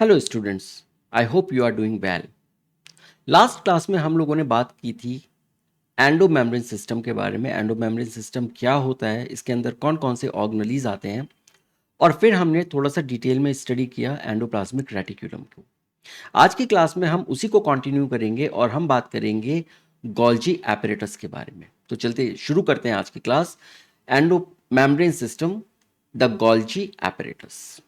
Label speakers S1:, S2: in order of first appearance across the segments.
S1: Hello students, I hope you are doing well. Last class में हम लोगों ने बात की थी एंडोमेम्ब्रेन सिस्टम के बारे में। एंडोमेम्ब्रेन सिस्टम क्या होता है, इसके अंदर कौन कौन से ऑर्गेनेलीज आते हैं, और फिर हमने थोड़ा सा डिटेल में स्टडी किया एंडोप्लाज्मिक रेटिक्यूलम को। आज की क्लास में हम उसी को कंटिन्यू करेंगे और हम बात करेंगे गोल्जी एपरेटस के बारे में। तो चलते शुरू करते हैं आज की class. Endomembrane system, the Golgi apparatus.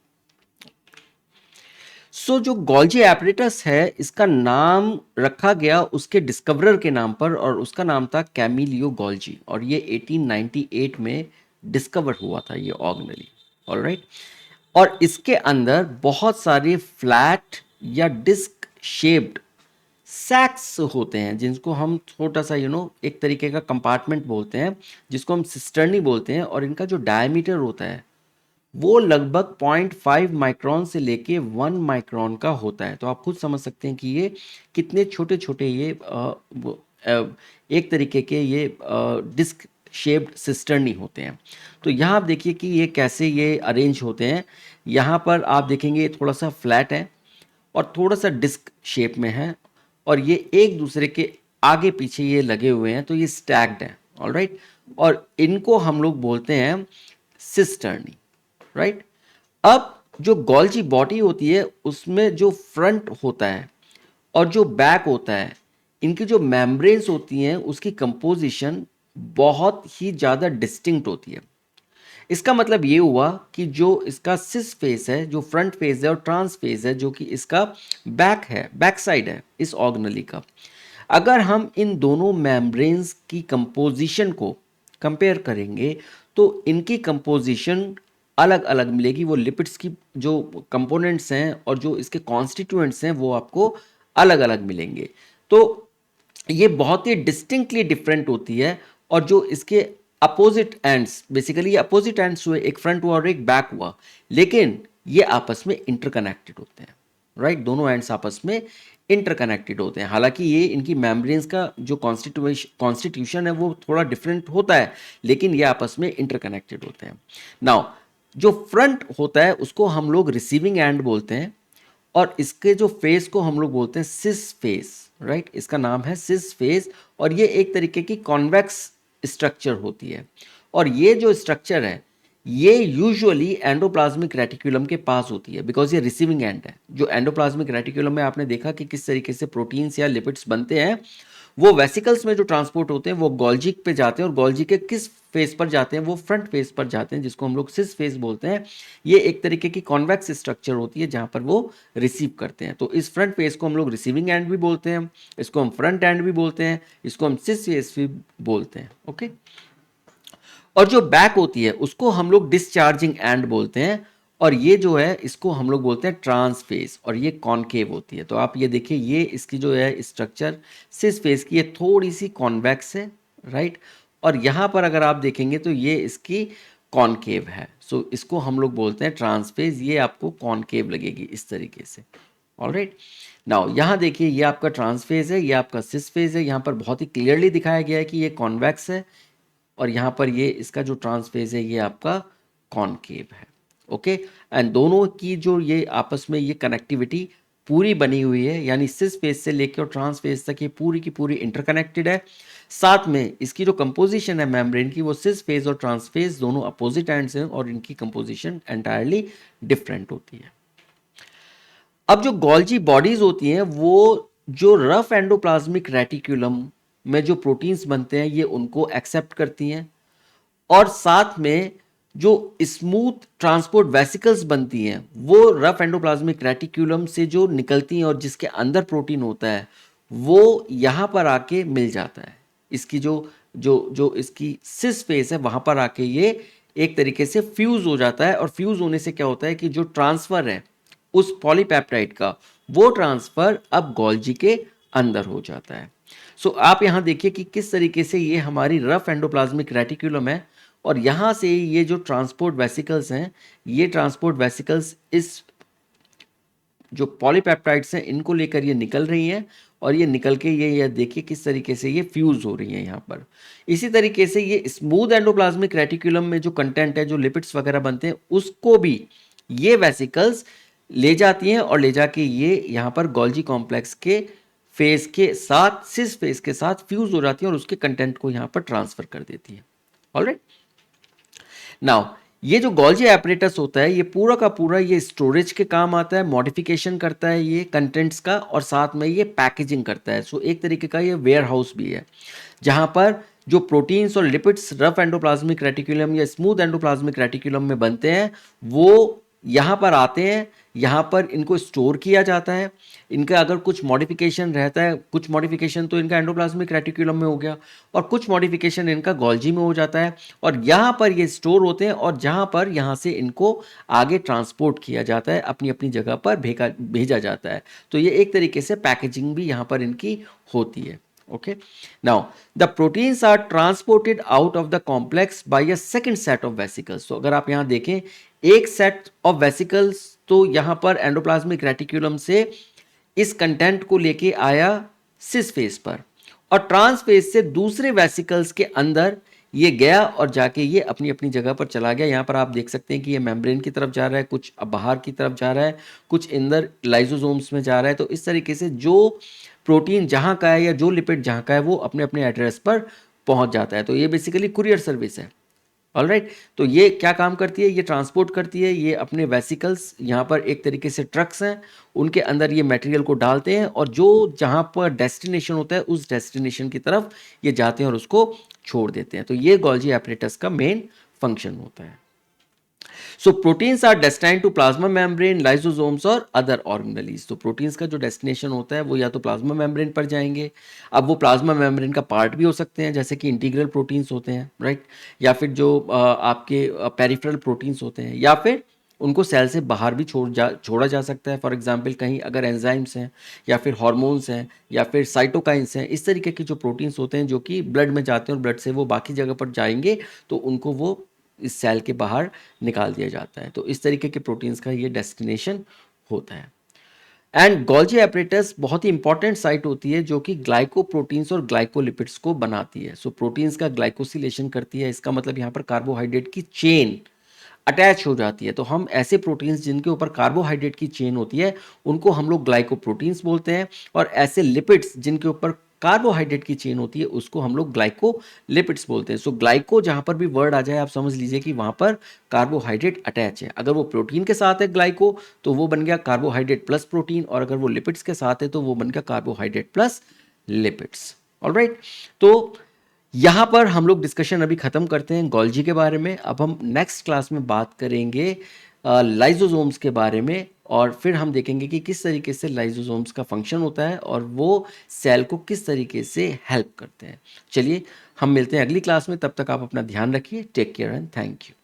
S1: जो गोल्जी एपरेटस है, इसका नाम रखा गया उसके डिस्कवरर के नाम पर, और उसका नाम था कैमिलियो गोल्जी, और ये 1898 में डिस्कवर हुआ था ये ऑर्गेनेली। ऑलराइट। और इसके अंदर बहुत सारे फ्लैट या डिस्क शेप्ड सैक्स होते हैं, जिनको हम छोटा सा एक तरीके का कंपार्टमेंट बोलते हैं, जिसको हम सिस्टर्नी बोलते हैं, और इनका जो डायमीटर होता है वो लगभग 0.5 माइक्रोन से लेके 1 माइक्रोन का होता है। तो आप खुद समझ सकते हैं कि ये कितने छोटे छोटे ये एक तरीके के ये डिस्क शेप्ड सिस्टर्नी होते हैं। तो यहाँ आप देखिए कि ये कैसे ये अरेंज होते हैं। यहाँ पर आप देखेंगे थोड़ा सा फ्लैट है और थोड़ा सा डिस्क शेप में है, और ये एक दूसरे के आगे पीछे ये लगे हुए हैं, तो ये स्टैक्ड है। ऑलराइट। और इनको हम लोग बोलते हैं सिस्टर्नी। राइट। अब जो गोल्जी बॉडी होती है उसमें जो फ्रंट होता है और जो बैक होता है, इनकी जो मेम्ब्रेन्स होती हैं उसकी कंपोजिशन बहुत ही ज़्यादा डिस्टिंक्ट होती है। इसका मतलब ये हुआ कि जो इसका सिस फेस है, जो फ्रंट फेस है, और ट्रांस फेस है जो कि इसका बैक है, बैक साइड है इस ऑर्गेनेली का, अगर हम इन दोनों मेम्ब्रेन्स की कंपोजिशन को कंपेयर करेंगे तो इनकी कंपोजिशन अलग अलग मिलेगी। वो लिपिड्स की जो कंपोनेंट्स हैं और जो इसके कॉन्स्टिट्यूएंट्स हैं वो आपको अलग अलग मिलेंगे। तो ये बहुत ही डिस्टिंक्टली डिफरेंट होती है। और जो इसके अपोजिट एंड्स, बेसिकली ये अपोजिट एंड्स हुए, एक फ्रंट हुआ और एक बैक हुआ, लेकिन ये आपस में इंटरकनेक्टेड होते हैं। राइट। दोनों एंड्स आपस में इंटरकनेक्टेड होते हैं। हालांकि ये इनकी मेम्ब्रेन्स का जो कॉन्स्टिट्यूशन है वो थोड़ा डिफरेंट होता है, लेकिन ये आपस में इंटरकनेक्टेड होते हैं। नाउ जो फ्रंट होता है उसको हम लोग रिसीविंग एंड बोलते हैं, और इसके जो फेस को हम लोग बोलते हैं सिस फेस। राइट। इसका नाम है सिस फेस, और ये एक तरीके की कॉन्वेक्स स्ट्रक्चर होती है। और ये जो स्ट्रक्चर है ये यूजुअली एंडोप्लाज्मिक रेटिकुलम के पास होती है, बिकॉज ये रिसीविंग एंड है। जो एंडोप्लाज्मिक रेटिकुलम में आपने देखा कि किस तरीके से प्रोटीन्स या लिपिड्स बनते हैं, वो वेसिकल्स में जो ट्रांसपोर्ट होते हैं वो गोल्जी पे जाते हैं, और गोल्जी के किस फेस पर जाते हैं, वो फ्रंट फेस पर जाते हैं, जिसको हम लोग सिस फेस बोलते हैं। ये एक तरीके की कॉन्वेक्स स्ट्रक्चर होती है जहां पर वो रिसीव करते हैं। तो इस फ्रंट फेस को हम लोग रिसीविंग एंड भी बोलते हैं, इसको हम फ्रंट एंड भी बोलते हैं, इसको हम सिस फेस भी बोलते हैं। ओके। और जो बैक होती है उसको हम लोग डिस्चार्जिंग एंड बोलते हैं, और ये जो है इसको हम लोग बोलते हैं ट्रांस फेस, और ये कॉनकेव होती है। तो आप ये देखिए, ये इसकी जो है स्ट्रक्चर सिस फेस की, ये थोड़ी सी कॉन्वेक्स है। राइट। और यहाँ पर अगर आप देखेंगे तो ये इसकी कॉनकेव है। सो इसको हम लोग बोलते हैं ट्रांस फेस। ये आपको कॉनकेव लगेगी इस तरीके से। ऑलराइट। नाउ यहाँ देखिए, ये आपका ट्रांस फेस है, ये आपका सिस फेस है। यहाँ पर बहुत ही क्लियरली दिखाया गया है कि ये कॉन्वेक्स है, और यहाँ पर ये इसका जो ट्रांसफेज है ये आपका कॉनकेव है। ओके। एंड दोनों की जो ये आपस में ये कनेक्टिविटी पूरी बनी हुई है, यानी सिस फेज से लेकर ट्रांस फेज तक ये पूरी की पूरी इंटरकनेक्टेड है। साथ में इसकी जो कंपोजिशन है मेम्ब्रेन की, वो सिस फेज और ट्रांस फेज दोनों अपोजिट एंड्स हैं, और इनकी कंपोजिशन एंटायरली डिफरेंट होती है। अब जो गोल्जी बॉडीज होती हैं वो जो रफ एंडोप्लाज्मिक रेटिकुलम में जो प्रोटीन्स बनते हैं ये उनको एक्सेप्ट करती हैं, और साथ में जो स्मूथ ट्रांसपोर्ट वेसिकल्स बनती हैं वो रफ एंडोप्लाज्मिक रेटिकुलम से जो निकलती हैं, और जिसके अंदर प्रोटीन होता है वो यहाँ पर आके मिल जाता है। इसकी जो जो जो इसकी सिस फेस है वहाँ पर आके ये एक तरीके से फ्यूज हो जाता है, और फ्यूज होने से क्या होता है कि जो ट्रांसफर है उस पॉलीपेप्टाइड का, वो ट्रांसफर अब गोल्जी के अंदर हो जाता है। सो आप यहाँ देखिए कि किस तरीके से ये हमारी रफ एंडोप्लाज्मिक रेटिकुलम है, और यहाँ से ये जो ट्रांसपोर्ट वेसिकल्स हैं, ये ट्रांसपोर्ट वेसिकल्स इस जो पॉलीपेप्टाइड्स हैं इनको लेकर ये निकल रही हैं, और ये निकल के ये देखिए किस तरीके से ये फ्यूज हो रही हैं यहाँ पर। इसी तरीके से ये स्मूथ एंडोप्लाज्मिक रेटिकुलम में जो कंटेंट है, जो लिपिड्स वगैरह बनते हैं, उसको भी ये वेसिकल्स ले जाती हैं और ले जाके ये यहाँ पर गोल्जी कॉम्प्लेक्स के फेस के साथ, सिस फेस के साथ फ्यूज हो जाती है और उसके कंटेंट को यहाँ पर ट्रांसफर कर देती है। ऑलराइट, नाउ ये जो गोल्जी एपरेटस होता है ये पूरा का पूरा ये स्टोरेज के काम आता है, मॉडिफिकेशन करता है ये कंटेंट्स का, और साथ में ये पैकेजिंग करता है। सो एक तरीके का ये वेयर हाउस भी है, जहां पर जो प्रोटीन्स और लिपिड्स रफ एंडोप्लाज्मिक रेटिकुलम या स्मूथ एंडोप्लाज्मिक रेटिकुलम में बनते हैं वो यहाँ पर आते हैं, यहाँ पर इनको स्टोर किया जाता है। इनका अगर कुछ मॉडिफिकेशन रहता है, कुछ मॉडिफिकेशन तो इनका एंडोप्लाज्मिक रेटिकुलम में हो गया और कुछ मॉडिफिकेशन इनका गोल्जी में हो जाता है, और यहाँ पर ये स्टोर होते हैं और जहाँ पर यहाँ से इनको आगे ट्रांसपोर्ट किया जाता है, अपनी अपनी जगह पर भेजा जाता है। तो ये एक तरीके से पैकेजिंग भी यहाँ पर इनकी होती है। Okay, now the proteins are transported out of the complex by a second set of vesicles. तो अगर आप यहाँ देखें, एक सेट ऑफ वेसिकल्स तो यहाँ पर एंडोप्लाज्मिक रेटिकुलम से इस कंटेंट को लेके आया सिस फेस पर, और ट्रांस फेस से दूसरे वेसिकल्स के अंदर ये गया और जाके ये अपनी अपनी जगह पर चला गया। यहाँ पर आप देख सकते हैं कि ये मेम्ब्रेन की तरफ जा रहा है, कुछ बाहर की तरफ जा रहा है, कुछ अंदर लाइसोसोम्स में जा रहा है। तो इस तरीके से जो प्रोटीन जहाँ का है या जो लिपिड जहाँ का है वो अपने अपने एड्रेस पर पहुँच जाता है। तो ये बेसिकली कुरियर सर्विस है। ऑलराइट, तो ये क्या काम करती है, ये ट्रांसपोर्ट करती है, ये अपने वेसिकल्स यहाँ पर एक तरीके से ट्रक्स हैं, उनके अंदर ये मटेरियल को डालते हैं और जो जहाँ पर डेस्टिनेशन होता है उस डेस्टिनेशन की तरफ ये जाते हैं और उसको छोड़ देते हैं। तो ये गोल्जी एपरेटस का मेन फंक्शन होता है। So proteins are destined to plasma membrane, lysosomes और अदर ऑर्गेनेलीज। तो प्रोटीन्स का जो डेस्टिनेशन होता है वो या तो प्लाज्मा मेम्ब्रेन पर जाएंगे, अब वो प्लाज्मा मेम्ब्रेन का पार्ट भी हो सकते हैं जैसे कि इंटीग्रल प्रोटीन्स होते हैं, राइट, या फिर जो आपके पेरिफेरल प्रोटीन्स होते हैं, या फिर उनको सेल से बाहर भी छोड़ा जा सकता है। फॉर एग्जांपल कहीं अगर एंजाइम्स हैं या फिर हार्मोन्स हैं या फिर साइटोकाइंस हैं, इस तरीके के जो प्रोटीन्स होते हैं जो कि ब्लड में जाते हैं और ब्लड से वो बाकी जगह पर जाएंगे तो उनको वो इस सेल के बाहर निकाल दिया जाता है। तो इस तरीके के प्रोटीन्स का ये डेस्टिनेशन होता है। एंड गोल्जी एपरेटस बहुत ही इंपॉर्टेंट साइट होती है जो कि ग्लाइकोप्रोटीन्स और ग्लाइकोलिपिड्स को बनाती है। सो प्रोटीन्स का ग्लाइकोसिलेशन करती है, इसका मतलब यहाँ पर कार्बोहाइड्रेट की चेन अटैच हो जाती है। तो हम ऐसे प्रोटीन्स जिनके ऊपर कार्बोहाइड्रेट की चेन होती है उनको हम लोग ग्लाइकोप्रोटीन्स बोलते हैं, और ऐसे लिपिड्स जिनके ऊपर कार्बोहाइड्रेट की चेन होती है उसको हम लोग ग्लाइकोलिपिड्स बोलते हैं। सो ग्लाइको जहां पर भी वर्ड आ जाए आप समझ लीजिए कि वहां पर कार्बोहाइड्रेट अटैच है। अगर वो प्रोटीन के साथ है ग्लाइको तो वो बन गया कार्बोहाइड्रेट प्लस प्रोटीन, और अगर वो लिपिड्स के साथ है तो वो बन गया कार्बोहाइड्रेट प्लस लिपिड्स। ऑलराइट, तो यहाँ पर हम लोग डिस्कशन अभी ख़त्म करते हैं गोल्जी के बारे में। अब हम नेक्स्ट क्लास में बात करेंगे लाइजोसोम्स के बारे में, और फिर हम देखेंगे कि किस तरीके से लाइजोसोम्स का फंक्शन होता है और वो सेल को किस तरीके से हेल्प करते हैं। चलिए हम मिलते हैं अगली क्लास में, तब तक आप अपना ध्यान रखिए। Take care and thank you.